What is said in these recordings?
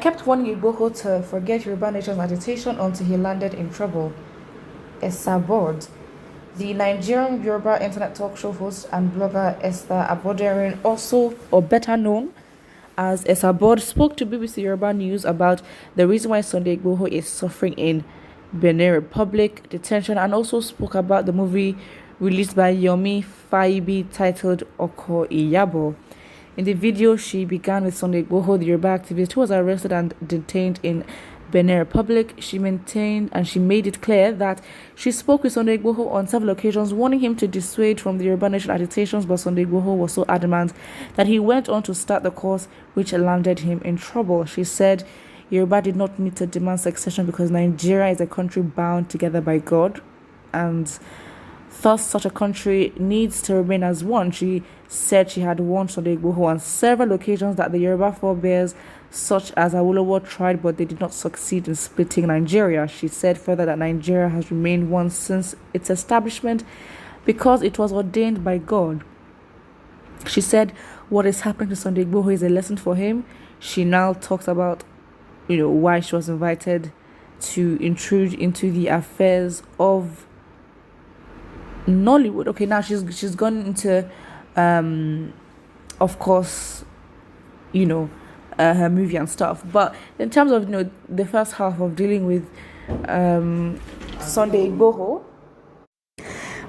kept warning Igboho to forget Yoruba Nation's agitation until he landed in trouble. ESABOD. The Nigerian Yoruba internet talk show host and blogger Esther Aboderin, also or better known as ESABOD, spoke to BBC Yoruba News about the reason why Sunday Igboho is suffering in Benin Republic detention, and also spoke about the movie released by Yomi Faibi titled Oko Iyabo. In the video, she began with Sunday Igboho, the Yoruba activist who was arrested and detained in Benin Republic. She maintained and she made it clear that she spoke with Sunday Igboho on several occasions, warning him to dissuade from the Yoruba Nation agitations, but Sunday Igboho was so adamant that he went on to start the course, which landed him in trouble. She said Yoruba did not need to demand succession because Nigeria is a country bound together by God, and thus such a country needs to remain as one. She said she had warned Sunday Igboho on several occasions that the Yoruba forebears, such as Awolowo, tried, but they did not succeed in splitting Nigeria. She said further that Nigeria has remained one since its establishment because it was ordained by God. She said what is happening to Sunday Igboho is a lesson for him. She now talks about, why she was invited to intrude into the affairs of Nollywood. Okay, now she's gone into, of course, her movie and stuff. But in terms of the first half of dealing with Sunday Igboho,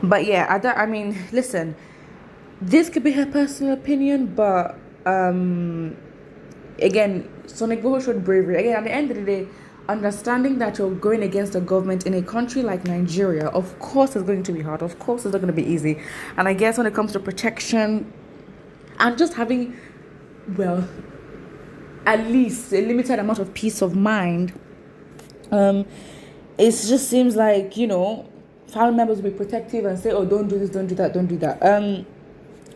but yeah, listen, this could be her personal opinion, but again, Sunday Igboho showed bravery. Again, at the end of the day, understanding that you're going against a government in a country like Nigeria, of course it's going to be hard, of course it's not going to be easy. And I guess when it comes to protection and just having, at least a limited amount of peace of mind, it just seems like, family members will be protective and say, oh, don't do this, don't do that, don't do that.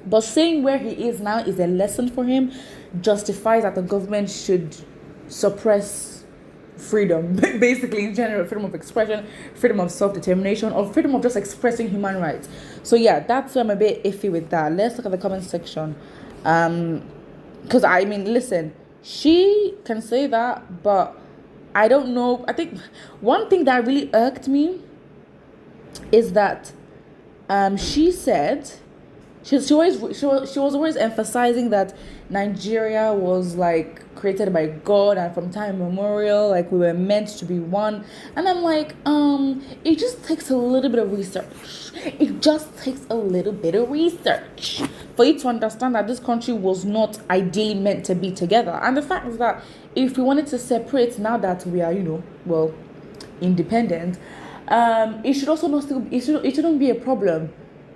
But saying where he is now is a lesson for him, justifies that the government should suppress freedom, basically in general, freedom of expression, freedom of self-determination, or freedom of just expressing human rights. So yeah, that's why I'm a bit iffy with that. Let's look at the comment section. Because listen, she can say that, but I don't know. I think one thing that really irked me is that she said she was always emphasizing that Nigeria was created by God and from time immemorial, we were meant to be one. And I'm like, it just takes a little bit of research. It just takes a little bit of research for you to understand that this country was not ideally meant to be together. And the fact is that if we wanted to separate now that we are, independent, it should also not still, it shouldn't be a problem.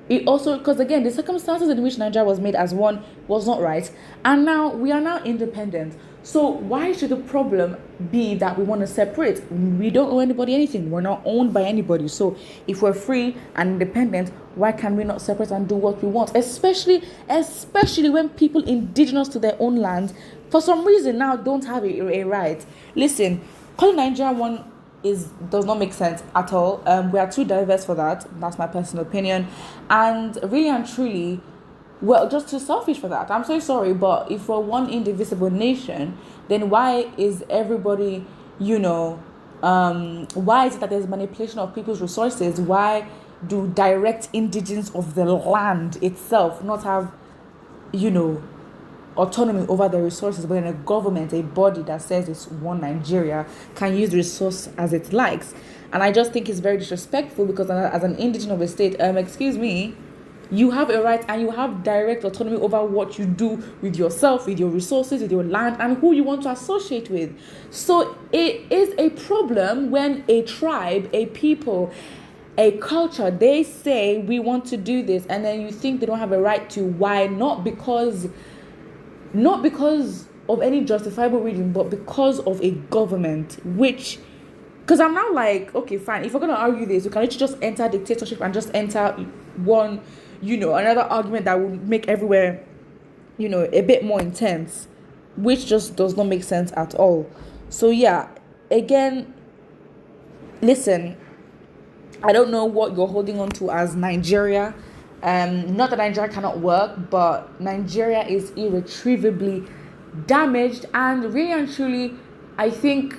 It also, because again, the circumstances in which Nigeria was made as one was not right, and now we are now independent. So why should the problem be that we want to separate? We don't owe anybody anything. We're not owned by anybody. So if we're free and independent, why can we not separate and do what we want? Especially when people indigenous to their own land, for some reason now don't have a right. Listen, calling Nigeria one does not make sense at all. We are too diverse for that. That's my personal opinion, and really and truly, just too selfish for that. I'm so sorry, but if we're one indivisible nation, then why is everybody, why is it that there's manipulation of people's resources? Why do direct indigents of the land itself not have, autonomy over the resources, but in a government, a body that says it's one Nigeria, can use the resource as it likes? And I just think it's very disrespectful, because as an indigent of a state, excuse me, you have a right and you have direct autonomy over what you do with yourself, with your resources, with your land, and who you want to associate with. So it is a problem when a tribe, a people, a culture, they say we want to do this, and then you think they don't have a right to. Why? Not because of any justifiable reason, but because of a government, because I'm now like, okay, fine, if we're going to argue this, we can literally just enter dictatorship and just enter one, another argument that will make everywhere, a bit more intense, which just does not make sense at all. So yeah, again, listen, I don't know what you're holding on to as Nigeria. Not that Nigeria cannot work, but Nigeria is irretrievably damaged, and really and truly, I think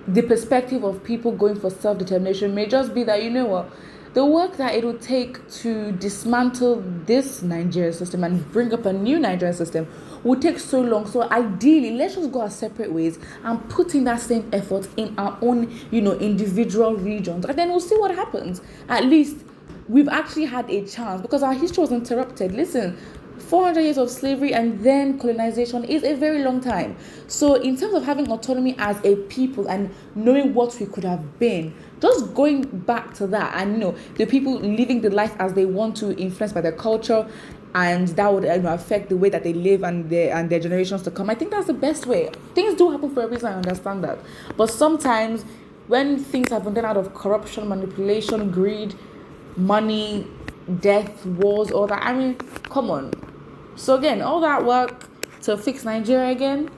the perspective of people going for self-determination may just be that, you know what, the work that it will take to dismantle this Nigerian system and bring up a new Nigerian system will take so long. So ideally, let's just go our separate ways and put in that same effort in our own, individual regions. And then we'll see what happens. At least we've actually had a chance because our history was interrupted. Listen, 400 years of slavery and then colonization is a very long time. So in terms of having autonomy as a people and knowing what we could have been, just going back to that and, the people living the life as they want to, influenced by their culture, and that would affect the way that they live and their generations to come. I think that's the best way. Things do happen for a reason, I understand that. But sometimes when things have been done out of corruption, manipulation, greed, money, death, wars, all that, I mean, come on. So again, all that work to fix Nigeria again,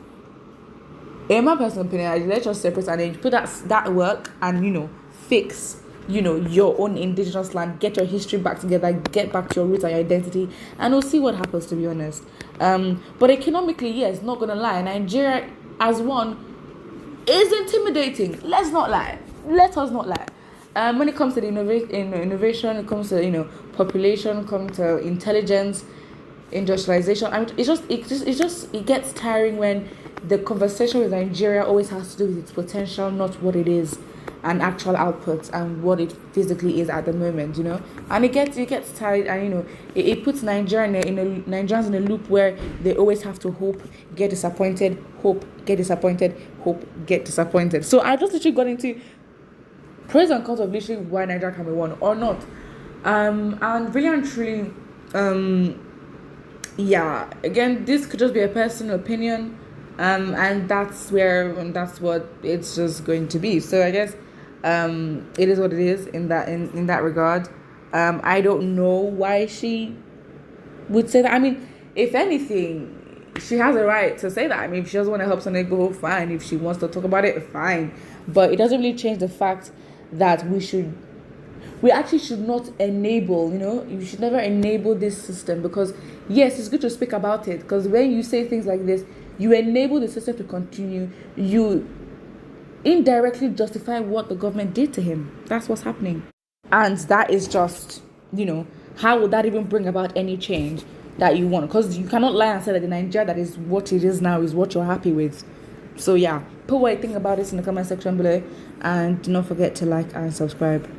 in my personal opinion, let's just separate and then put that work and, fix, your own indigenous land, get your history back together, get back to your roots and your identity, and we'll see what happens, to be honest. But economically, yes, not gonna lie, Nigeria as one is intimidating. Let's not lie. Let us not lie. When it comes to the innovation, it comes to, population, it comes to intelligence, industrialization, I mean, it gets tiring when the conversation with Nigeria always has to do with its potential, not what it is, and actual outputs and what it physically is at the moment, and it gets tired, and it puts Nigerians in a loop where they always have to hope, get disappointed, hope, get disappointed, hope, get disappointed. So I just literally got into pros and cons of literally why Nigeria can be won or not, and really and truly, yeah, again, this could just be a personal opinion, and that's what it's just going to be. So I guess it is what it is in that regard. I don't know why she would say that. I mean, if anything, she has a right to say that. I mean, if she doesn't want to help Sunday go, fine. If she wants to talk about it, fine. But it doesn't really change the fact that we actually should not enable, you should never enable this system, because yes, it's good to speak about it, because when you say things like this, you enable the system to continue, you indirectly justify what the government did to him. That's what's happening. And that is just, how would that even bring about any change that you want? Because you cannot lie and say that the Nigeria that is what it is now is what you're happy with. So yeah, put what you think about this in the comment section below, and do not forget to like and subscribe.